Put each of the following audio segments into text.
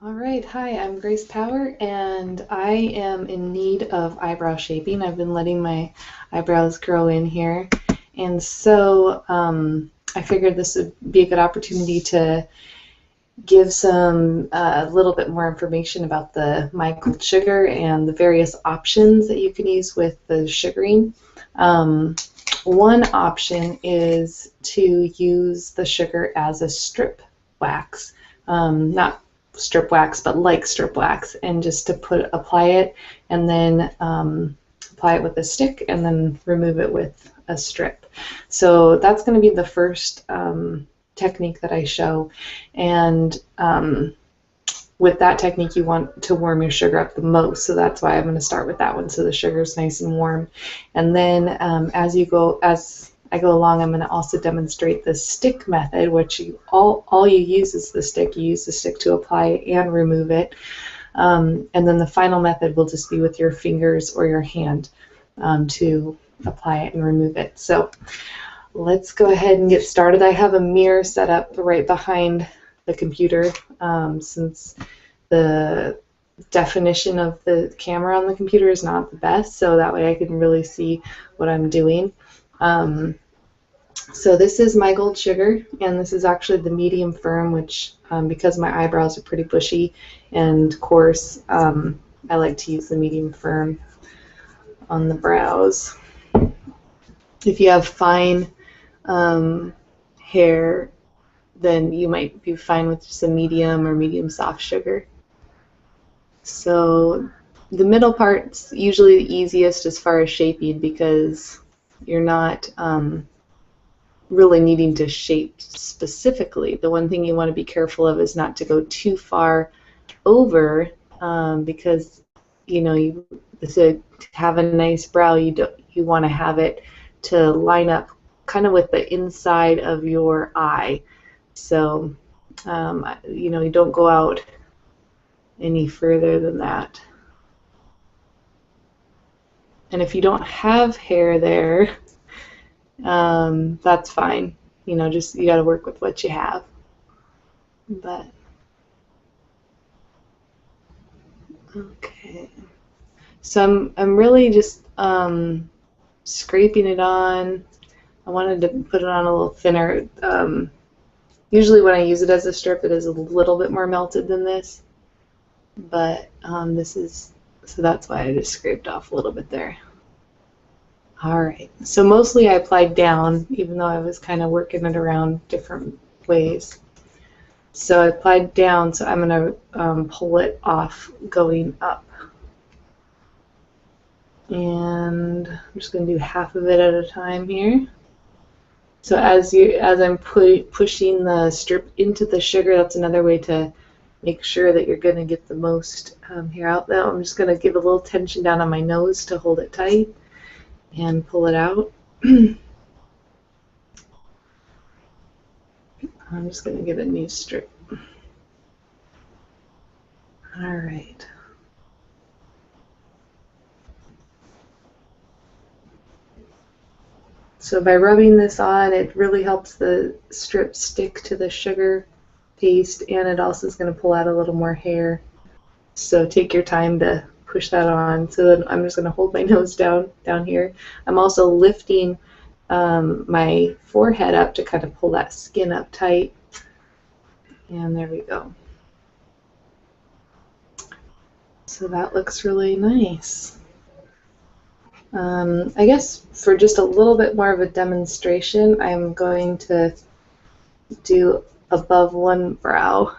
All right, hi, I'm Grace Power, and I am in need of eyebrow shaping. I've been letting my eyebrows grow in here, and so I figured this would be a good opportunity to give some a little bit more information about the microwave sugar and the various options that you can use with the sugaring. Um, One option is to use the sugar as a strip wax, not strip wax, but like strip wax, and just to apply it and then apply it with a stick and then remove it with a strip. So that's going to be the first technique that I show, and with that technique you want to warm your sugar up the most, so that's why I'm going to start with that one so the sugar is nice and warm. And then as I go along, I'm going to also demonstrate the stick method, which all you use is the stick. You use the stick to apply it and remove it. And then the final method will just be with your fingers or your hand to apply it and remove it. So let's go ahead and get started. I have a mirror set up right behind the computer since the definition of the camera on the computer is not the best, so that way I can really see what I'm doing. So this is my gold sugar, and this is actually the medium firm, which because my eyebrows are pretty bushy and coarse, I like to use the medium firm on the brows. If you have fine hair, then you might be fine with just a medium or medium soft sugar. So the middle part's usually the easiest as far as shaping because you're not really needing to shape specifically. The one thing you want to be careful of is not to go too far over because to have a nice brow you want to have it to line up kind of with the inside of your eye. So you don't go out any further than that. And if you don't have hair there, that's fine. Just you got to work with what you have. But okay, so I'm really just scraping it on. I wanted to put it on a little thinner. Usually when I use it as a strip, it is a little bit more melted than this. But so that's why I just scraped off a little bit there. Alright, so mostly I applied down, even though I was kind of working it around different ways. So I applied down, so I'm going to pull it off going up. And I'm just going to do half of it at a time here. So as I'm pushing the strip into the sugar, that's another way to make sure that you're going to get the most hair out. Though I'm just going to give a little tension down on my nose to hold it tight and pull it out. I'm just going to get a new strip. All right. So by rubbing this on, it really helps the strip stick to the sugar paste, and it also is going to pull out a little more hair. So take your time to push that on. So then I'm just going to hold my nose down here. I'm also lifting my forehead up to kind of pull that skin up tight. And there we go. So that looks really nice. I guess for just a little bit more of a demonstration, I'm going to do above one brow.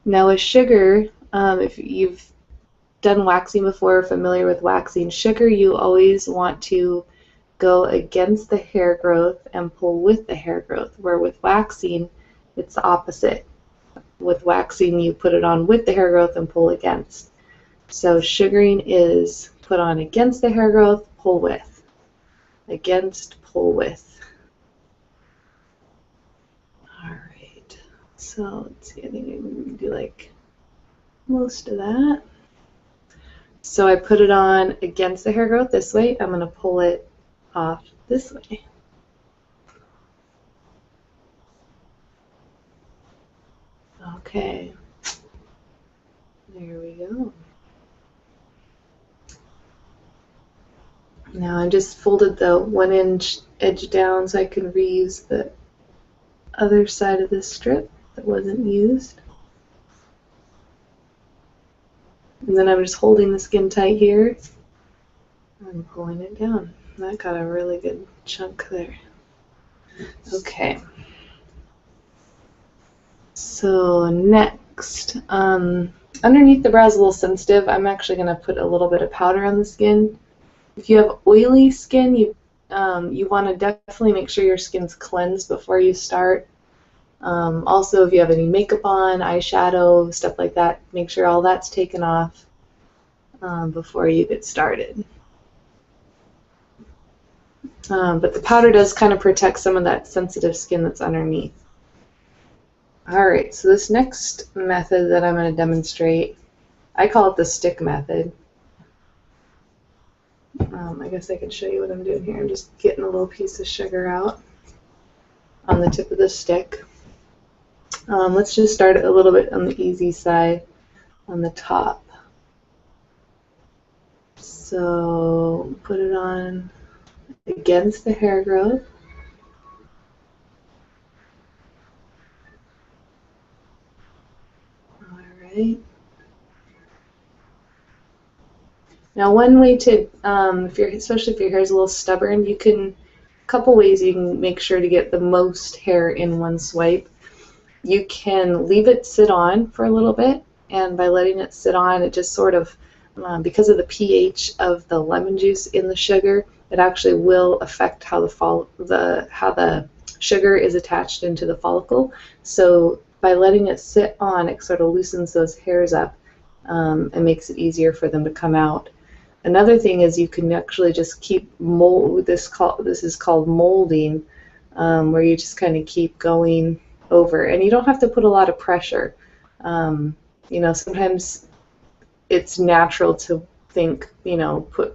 Now with sugar, if you've done waxing before or familiar with waxing, sugar you always want to go against the hair growth and pull with the hair growth, where with waxing it's the opposite. With waxing you put it on with the hair growth and pull against. So sugaring is put on against the hair growth, pull with. Against, pull with. Alright, so let's see, I think I'm going to do like most of that. So I put it on against the hair growth this way. I'm going to pull it off this way. Okay, go. Now I just folded the 1-inch edge down so I can reuse the other side of this strip that wasn't used. And then I'm just holding the skin tight here and pulling it down. That got a really good chunk there. Okay. So next, underneath the brow is a little sensitive. I'm actually going to put a little bit of powder on the skin. If you have oily skin, you want to definitely make sure your skin's cleansed before you start. Also, if you have any makeup on, eyeshadow, stuff like that, make sure all that's taken off before you get started. But the powder does kind of protect some of that sensitive skin that's underneath. Alright, so this next method that I'm going to demonstrate, I call it the stick method. I guess I can show you what I'm doing here. I'm just getting a little piece of sugar out on the tip of the stick. Let's just start it a little bit on the easy side on the top. So put it on against the hair growth. Alright. Now one way to, especially if your hair is a little stubborn, a couple ways you can make sure to get the most hair in one swipe. You can leave it sit on for a little bit, and by letting it sit on, it just sort of, because of the pH of the lemon juice in the sugar, it actually will affect how the sugar is attached into the follicle. So by letting it sit on, it sort of loosens those hairs up and makes it easier for them to come out. Another thing is you can actually just keep this is called molding, where you just kind of keep going over, and you don't have to put a lot of pressure. Sometimes it's natural to think,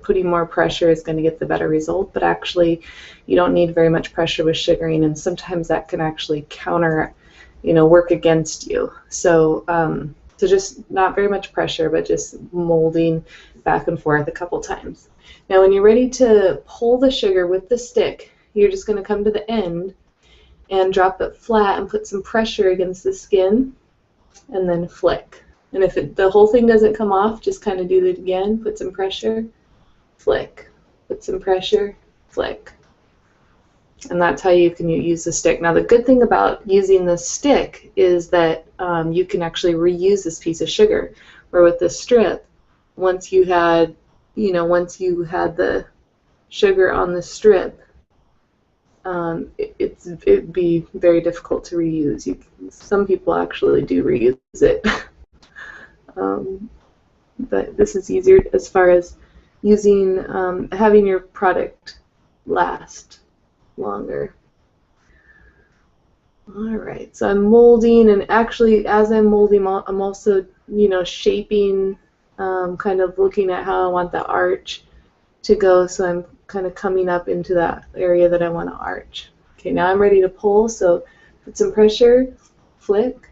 putting more pressure is going to get the better result, but actually you don't need very much pressure with sugaring, and sometimes that can actually work against you. So just not very much pressure, but just molding back and forth a couple times. Now when you're ready to pull the sugar with the stick, you're just going to come to the end and drop it flat and put some pressure against the skin and then flick. And if the whole thing doesn't come off, just kind of do it again. Put some pressure, flick. Put some pressure, flick. And that's how you can use the stick. Now the good thing about using the stick is that you can actually reuse this piece of sugar. Where with the strip, once you had the sugar on the strip, it'd be very difficult to reuse. Some people actually do reuse it. But this is easier as far as using, having your product last longer. Alright, so I'm molding, and actually as I'm molding, I'm also, shaping, kind of looking at how I want the arch to go, so I'm kind of coming up into that area that I want to arch. Okay, now I'm ready to pull, so put some pressure, flick,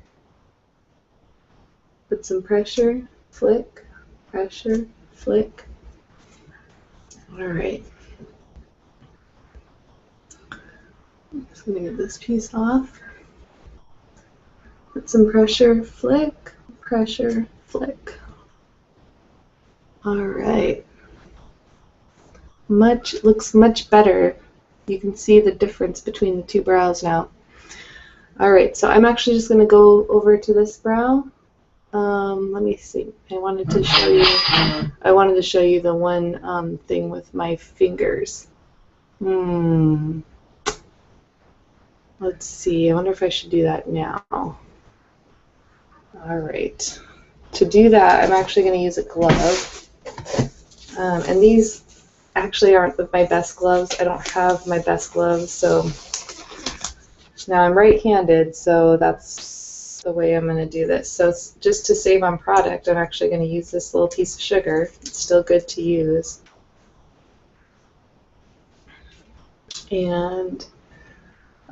put some pressure, flick, pressure, flick. Alright. I'm just going to get this piece off. Put some pressure, flick, pressure, flick. Alright. Looks much better. You can see the difference between the two brows now. Alright, so I'm actually just going to go over to this brow. Let me see. I wanted to show you the one thing with my fingers. Let's see. I wonder if I should do that now. Alright. To do that, I'm actually going to use a glove. And these actually aren't my best gloves. I don't have my best gloves, so now I'm right-handed, so that's the way I'm going to do this. So it's just to save on product, I'm actually going to use this little piece of sugar. It's still good to use. And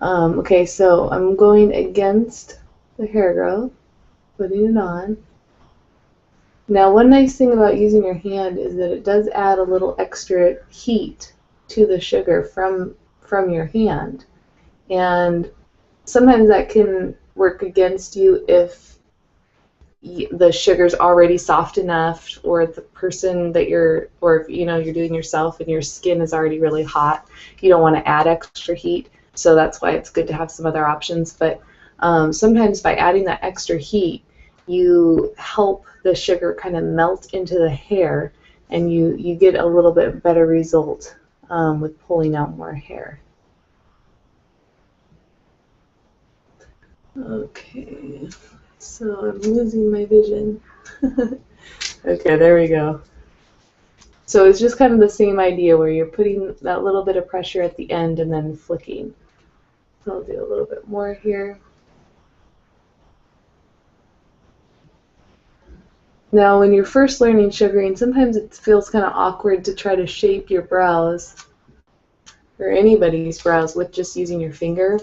okay, so I'm going against the hair growth, putting it on. Now, one nice thing about using your hand is that it does add a little extra heat to the sugar from your hand, and sometimes that can work against you if the sugar's already soft enough, or the person that or if you're doing yourself and your skin is already really hot, you don't want to add extra heat. So that's why it's good to have some other options. But sometimes by adding that extra heat, you help the sugar kind of melt into the hair, and you get a little bit better result with pulling out more hair. Okay, so I'm losing my vision. Okay, there we go. So it's just kind of the same idea where you're putting that little bit of pressure at the end and then flicking. So I'll do a little bit more here. Now, when you're first learning sugaring, sometimes it feels kind of awkward to try to shape your brows, or anybody's brows, with just using your finger,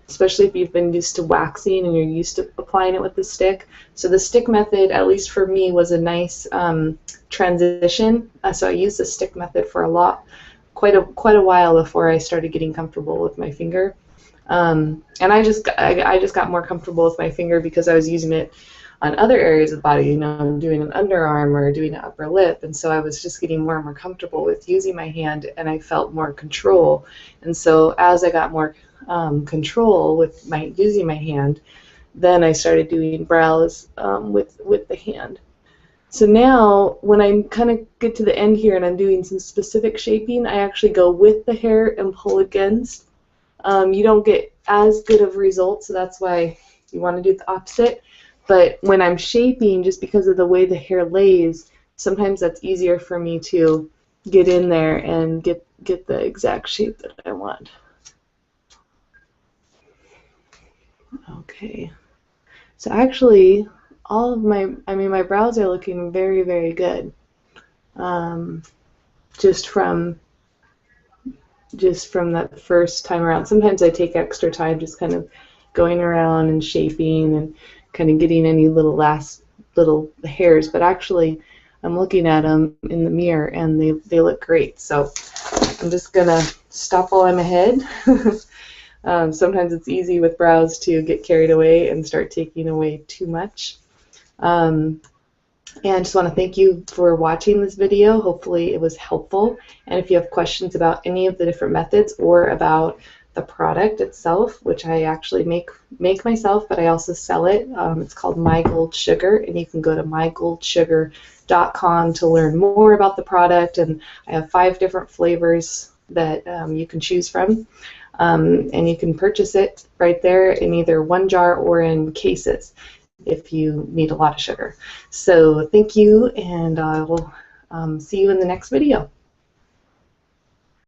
especially if you've been used to waxing and you're used to applying it with the stick. So the stick method, at least for me, was a nice transition. So I used the stick method for quite a while before I started getting comfortable with my finger. And I just got more comfortable with my finger because I was using it on other areas of the body, doing an underarm or doing an upper lip, and so I was just getting more and more comfortable with using my hand, and I felt more control. And so as I got more control with using my hand, then I started doing brows with the hand. So now when I kind of get to the end here and I'm doing some specific shaping, I actually go with the hair and pull against. You don't get as good of results, so that's why you want to do the opposite. But when I'm shaping, just because of the way the hair lays, sometimes that's easier for me to get in there and get the exact shape that I want. Okay. So actually, all of my brows are looking very, very good. Just from that first time around. Sometimes I take extra time just kind of going around and shaping and kind of getting any last little hairs, but actually I'm looking at them in the mirror and they look great. So I'm just gonna stop while I'm ahead. Sometimes it's easy with brows to get carried away and start taking away too much. And I just want to thank you for watching this video. Hopefully it was helpful, and if you have questions about any of the different methods or about the product itself, which I actually make myself, but I also sell it. It's called My Gold Sugar, and you can go to mygoldsugar.com to learn more about the product. And I have 5 different flavors that you can choose from, and you can purchase it right there in either one jar or in cases if you need a lot of sugar. So thank you, and I will see you in the next video.